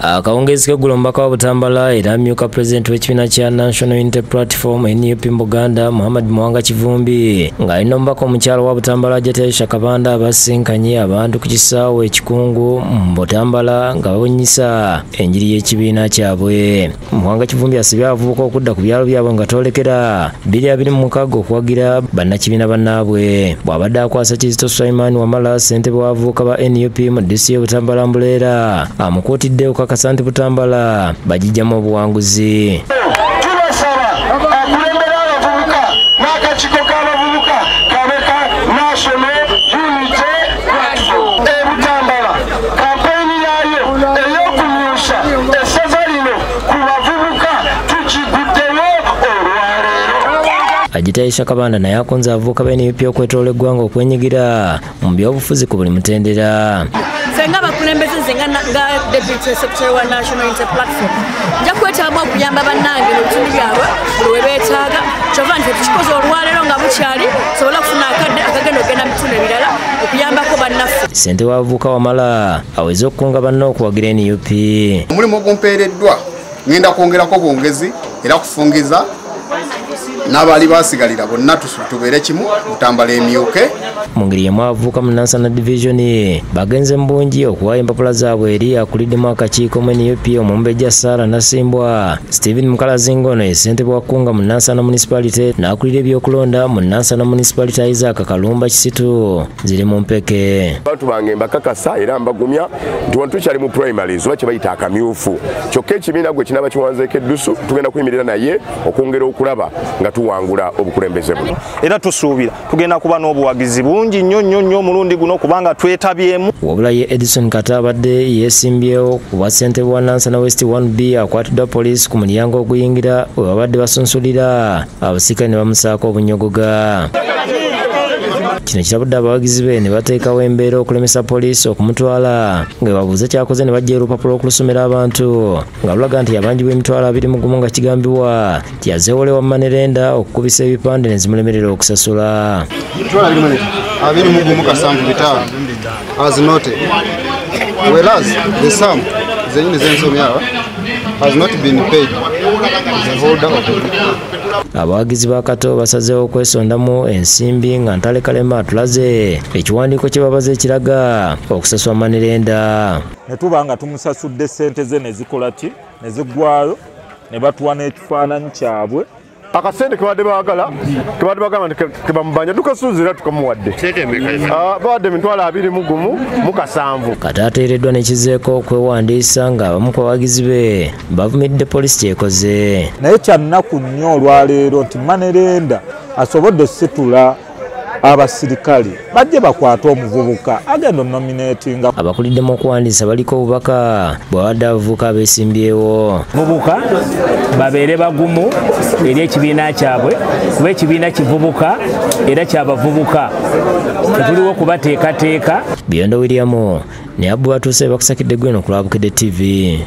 Akawungezi k'eggulo omubaka wa Butambala era amyuka President w'ekibiina kya National Unity Platform NUP mu Buganda Muhammad Mwanga Kivumbi ng'alina omubaka omukyalo wa Butambala Ajjata Shakabanda abasinkanye abantu ku kisaawe ekikungu mu Butambala nga bawunyisa enjiri y'ekibiina kyabwe. Mwanga Kivumbi asibye abavubuka okudda ku byalo byabwe nga toolekera 226 okuwagira bannakibiina bannaabwe. Bw'abadde akwasa Kizito Sulaiman Wamala ssentebe w'abavubuka ba NUP mu DCI Butambala Mbuleera amukuutidde okukakasa nti Butambala bagijjamu obuwanguzi. Tubasaba akulembera abavubuka n'akakiiko k'abavubuka kabeka National Unity Platform Butambala kampeyini yaayo ey'okumyusa essaza lino ku bavubuka tukiguddeyo olwaleero. Ajjata Shakabanda naye akonze abavubuka ba NUP okwetoola eggwanga okwenyigira mu byobufuzi ku buli mutendera. Senga bakulembeze nzenga Deputy Secretary wa National Unity Platform nja kwetaaga okuyamba bannange n'obutundu byabwe bwe beetaaga kyova nti tukikoze olwaleero nga bukyali sobola kufuna akadde akagenda okugenda mu bitundu ebirala okuyambako bannaffe. Ssente w'abavubuka Wamala aweze okukunga banne okuwagira NUP. Omulimu ogumpeereddwa ngenda kwongerako bwongezi era kufungiza n'abali basigalira bonna tubeere kimu Butambala emyuke. Mu ngeri yemu abavubuka mu Nansana Division bagenze mu bungi okuwaayo empapula zaabwe eri akuliddemu akakiiko mu NUP Omumbejja Sarah Nasimbwa. Stephen Mukalazingo ono ye ssentebe wa Kkunga mu Nansana Municipality n'akulira ebyokulonda mu Nansana Municipality Isaac Kalumba Kisitu ziri mu mpeke. Abantu bange mbakakasa era mbagumya nti wano tukyali mu primaries oba kye bayita akamyufu kyokka ekibiina gwe kinaba kiwanzeeko eddusu tugenda kuyimirira naye okwongera okulaba nga tuwangula obukulembeze buno. Era tusuubira tugenda kuba n'obuwagizi bungi nnyo omulundi guno kubanga twetabyemu. Wabula ye Edison Kata abadde yeesimbyewo ku bwa ssentebe wa Nansana West 1B akwatiddwa poliisi ku mulyango oguyingira we babadde basunsulira abasirikale ne bamusaako obunyogoga. Kino kirabudde abawagizi be ne bateekawo embeera okulemesa poliisi okumutwala nga babuuza kyakoze ne bajja olupapula okulusomera abantu nga lulaga nti yabanjibwa emitwalo 21 nga kigambibwa tiyazeewolewa Manerenda okukubisa ebipande ne zimulemerera okusasula. As noted, whereas the sum has not been paid to the holder of the abawagizi ba Kato basazeewo okwesondamu ensimbi nga Ntalekalema atulaze ekiwandiiko kye babaze ekiraga okusasula Manerenda. Ne tuba nga tumusasudde ssente ze ne zikola ki ne ziggwayo ne batuwa n'ekifaananyi kyabwe. Akasente kebadde baagala nti kebamubanja tukasuuzira tukamuwadde bawadde emitwalo 21 Kata ateereddwa n'ekizeeko okwewandiisa nga abamu ku bawagizi be bavumidde poliisi kyekoze. Naye kya nnaku nnyo olwaleero nti Manerenda asobodde okusitula abasirikale bajje bakwate omuvubuka agenda nominatinga. Abakuliddemu okuwandiisa baliko obubaka bw'abadde abavubuka abeesimbyewo. Mubuka babeere bagumu eri ekibiina kyabwe kuba ekibiina kivubuka era kyabavubuka tetuliwo kubateekateeka. Byondo William ne Abu atuuse bakusakidde gweno ku Lwabukidde TV.